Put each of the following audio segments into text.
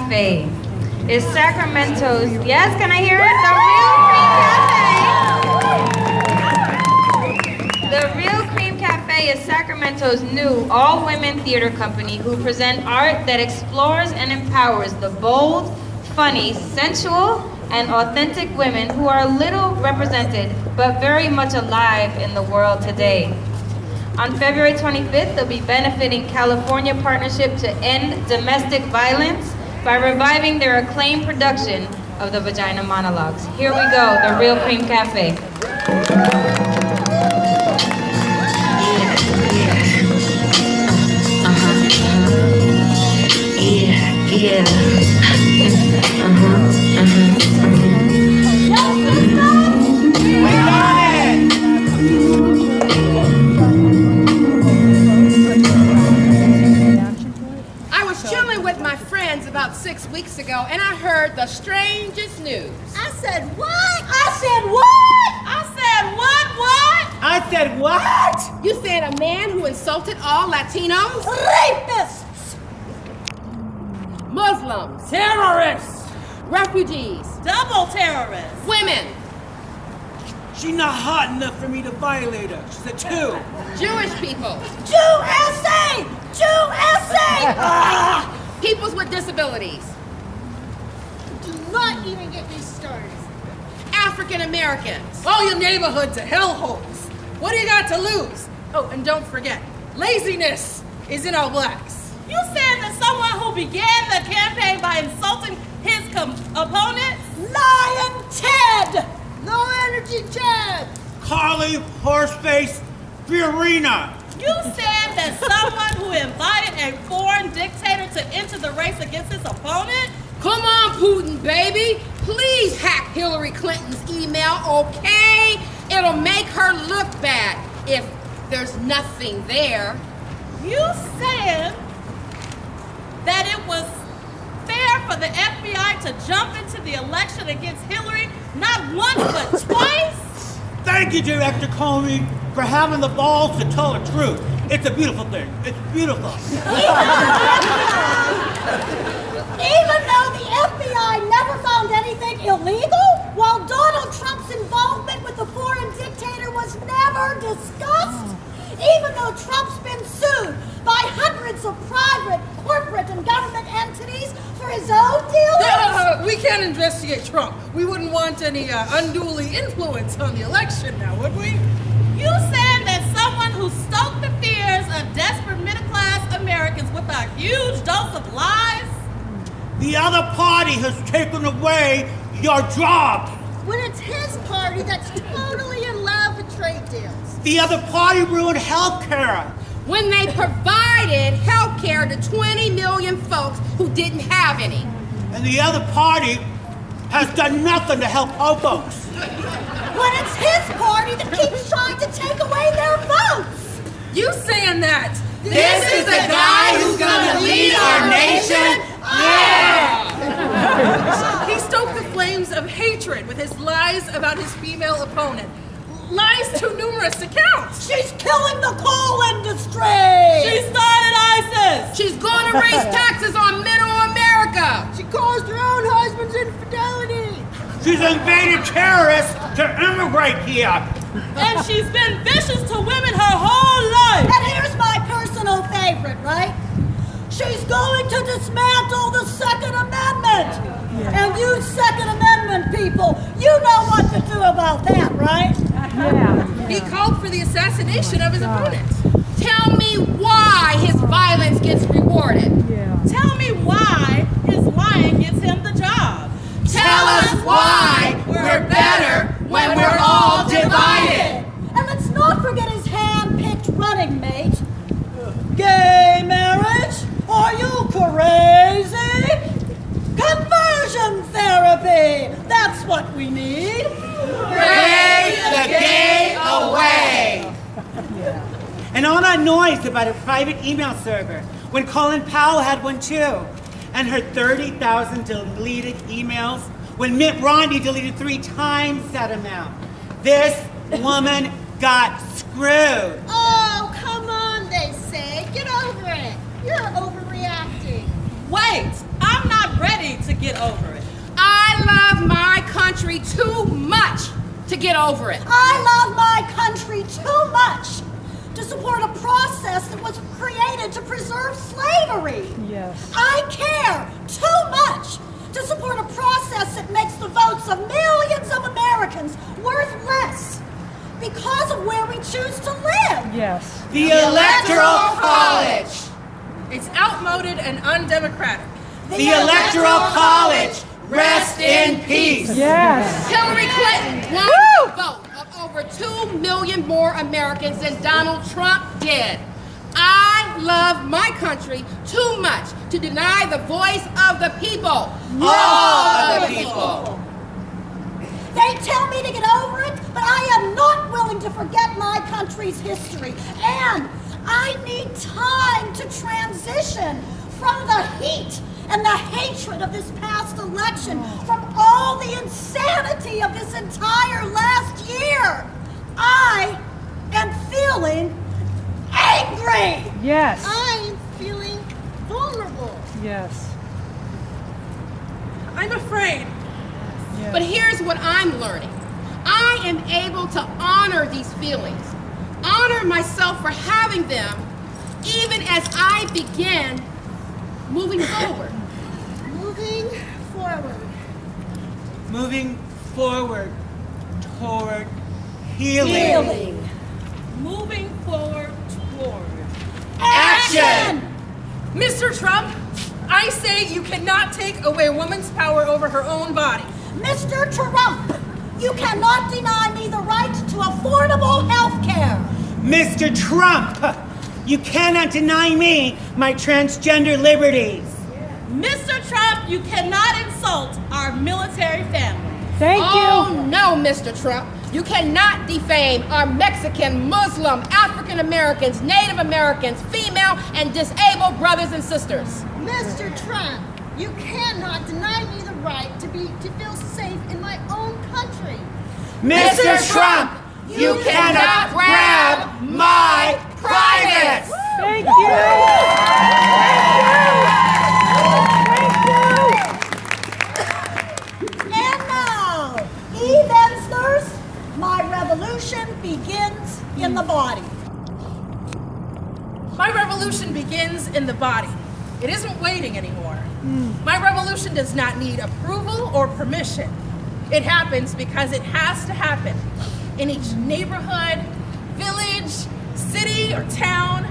Cafe is Sacramento's, yes, can I hear it? The Real Cream Café is Sacramento's new all-women theater company who present art that explores and empowers the bold, funny, sensual, and authentic women who are little represented but very much alive in the world today. On February 25th, they'll be benefiting California Partnership to End Domestic Violence by reviving their acclaimed production of the Vagina Monologues. Here we go, the Real Cream Cafe. About 6 weeks ago, and I heard the strangest news. I said what? I said what? I said what? I said what? You said a man who insulted all Latinos? Rapists! Muslims. Terrorists! Refugees. Double terrorists. Women. She's not hot enough for me to violate her. She's a 2. Jewish people. USA! USA! Peoples with disabilities. Do not even get me started. African Americans. All your neighborhoods are hellholes. What do you got to lose? Oh, and don't forget, laziness is in our blacks. You said that someone who began the campaign by insulting his opponents? Lion Ted! Low energy Ted! Carly Horseface Fiorina. You said that someone who invited a foreign dictator to enter the race against his opponent? Come on, Putin, baby. Please hack Hillary Clinton's email, okay? It'll make her look bad if there's nothing there. You said that it was fair for the FBI to jump into the election against Hillary not once but twice? Thank you, Director Comey, for having the balls to tell the truth. It's a beautiful thing. It's beautiful. Even though the FBI never found anything illegal, while Donald Trump's involvement with the foreign dictator was never discussed, even though Trump's been sued by hundreds of private, corporate, and government entities for his own dealings. We can't investigate Trump. We wouldn't want any unduly influence on the election now, would we? You said that someone who stoked the fears of desperate middle-class Americans with a huge dose of lies? The other party has taken away your job. When it's his party that's totally in love with trade deals. The other party ruined health care. When they provided health care to 20 million folks who didn't have any. And the other party has done nothing to help our folks. When it's his party that keeps trying to take away their votes. You saying that? This is the guy who's gonna lead our nation? Yeah! He stoked the flames of hatred with his lies about his female opponent. Lies too numerous to count. She's killing the coal industry. She started ISIS. She's gonna raise taxes on middle America. She caused her own husband's infidelity. She's invaded terrorists to immigrate here. And she's been vicious to women her whole life. And here's my personal favorite, right? She's going to dismantle the Second Amendment. And you Second Amendment people, you know what to do about that, right? Yeah. He called for the assassination of his opponent. Tell me why his violence gets rewarded. Tell me why his lying gets him the job. Tell us why we're better when we're all divided. And let's not forget his hand-picked running mate. Gay marriage? Are you crazy? Conversion therapy! That's what we need. Pray the gay away. And all that noise about a private email server when Colin Powell had one too. And her 30,000 deleted emails when Mitt Romney deleted 3 times that amount. This woman got screwed. Oh, come on, they say. Get over it. You're overreacting. Wait, I'm not ready country too much to get over it. I love my country too much to support a process that was created to preserve slavery. Yes. I care too much to support a process that makes the votes of millions of Americans worth less because of where we choose to live. Yes. The Electoral College. It's outmoded and undemocratic. The Electoral College. Rest in peace. Yes. Hillary Clinton won the vote of over 2 million more Americans than Donald Trump did. I love my country too much to deny the voice of the people. All of the people. They tell me to get over it, but I am not willing to forget my country's history. And I need time to transition from the heat and the hatred of this past election, from all the insanity of this entire last year. I am feeling angry. Yes. I'm feeling vulnerable. Yes. I'm afraid. But here's what I'm learning. I am able to honor these feelings, honor myself for having them, even as I begin moving forward. Moving forward. Moving forward toward healing. Healing. Moving forward toward. Action! Mr. Trump, I say you cannot take away a woman's power over her own body. Mr. Trump, you cannot deny me the right to affordable health care. Mr. Trump, you cannot deny me my transgender liberties. Mr. Trump, you cannot insult our military family. Thank Oh you. no, Mr. Trump. You cannot defame our Mexican, Muslim, African Americans, Native Americans, female, and disabled brothers and sisters. Mr. Trump, you cannot deny me the right to feel safe in my own country. Mr. Trump, you cannot grab my privates. Thank you. And now, Evensters, my revolution begins in the body. My revolution begins in the body. It isn't waiting anymore. My revolution does not need approval or permission. It happens because it has to happen in each neighborhood, village, city, or town,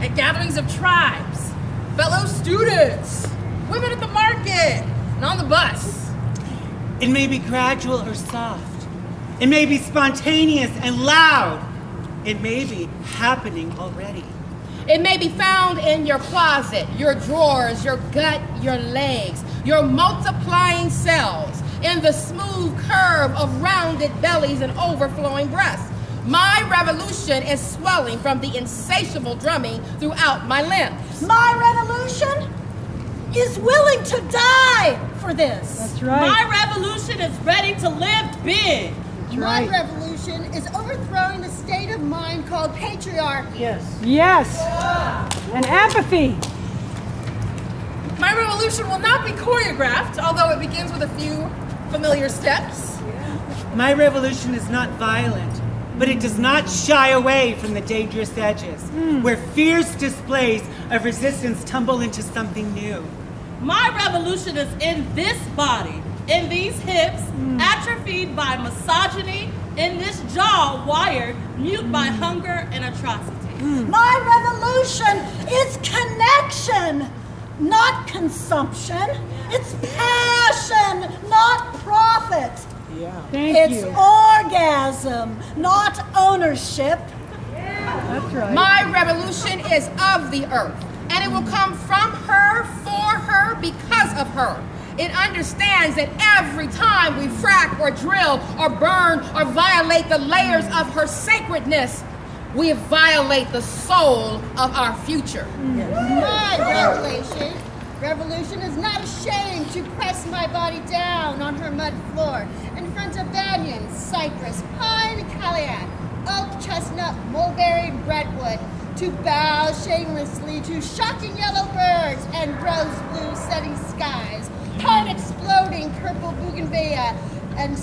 at gatherings of tribes, fellow students, women at the market, and on the bus. It may be gradual or soft. It may be spontaneous and loud. It may be happening already. It may be found in your closet, your drawers, your gut, your legs, your multiplying cells, in the smooth curve of rounded bellies and overflowing breasts. My revolution is swelling from the insatiable drumming throughout my limbs. My revolution is willing to die for this. That's right. My revolution is ready to live big. That's My right. revolution is overthrowing the state of mind called patriarchy. Yes. And apathy. My revolution will not be choreographed, although it begins with a few familiar steps. My revolution is not violent, but it does not shy away from the dangerous edges, where fierce displays of resistance tumble into something new. My revolution is in this body, in these hips, atrophied by misogyny, in this jaw wired mute by hunger and atrocity. My revolution is connection, not consumption. It's passion, not profit. Thank It's you. orgasm, not ownership. That's right. My revolution is of the earth, and it will come from her, for her, because of her. It understands that every time we frack or drill or burn or violate the layers of her sacredness, we violate the soul of our future. My revolution is not ashamed to press my body down on her mud floor in front of banyan, cypress, pine, caliac, oak, chestnut, mulberry, redwood, to bow shamelessly to shocking yellow birds and rose blue setting skies, heart exploding purple bougainvillea and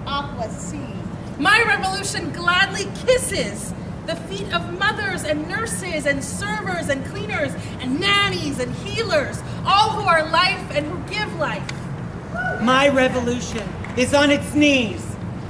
aqua sea. My revolution gladly kisses the feet of mothers and nurses and servers and cleaners and nannies and healers, all who are life and who give life. My revolution is on its knees,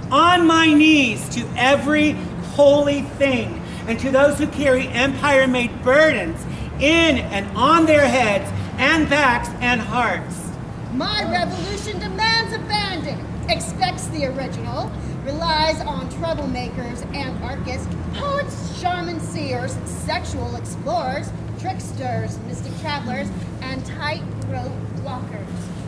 on my knees, to every holy thing and to those who carry empire-made burdens in and on their heads and backs and hearts. My revolution demands abandon, expects the original, relies on troublemakers, anarchists, poets, shaman seers, sexual explorers, tricksters, mystic travelers, and tightrope walkers,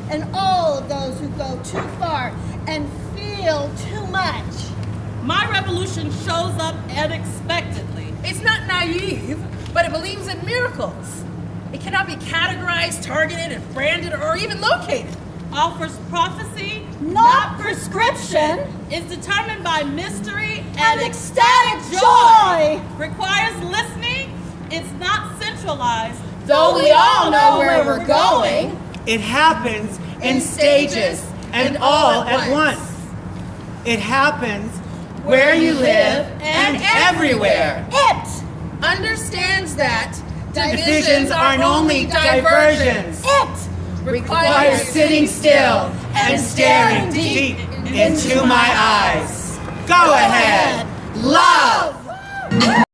and all of those who go too far and feel too much. My revolution shows up unexpectedly. It's not naive, but it believes in miracles. It cannot be categorized, targeted, and branded, or even located. Offers prophecy, Not prescription, is determined by mystery and ecstatic joy. Requires listening, it's not centralized. Though we all know where we're going, It happens in stages and all at once. It happens where you live and everywhere. It, Understands that Divisions aren't only diversions. it, Requires sitting still and staring deep into my eyes. Go ahead, love!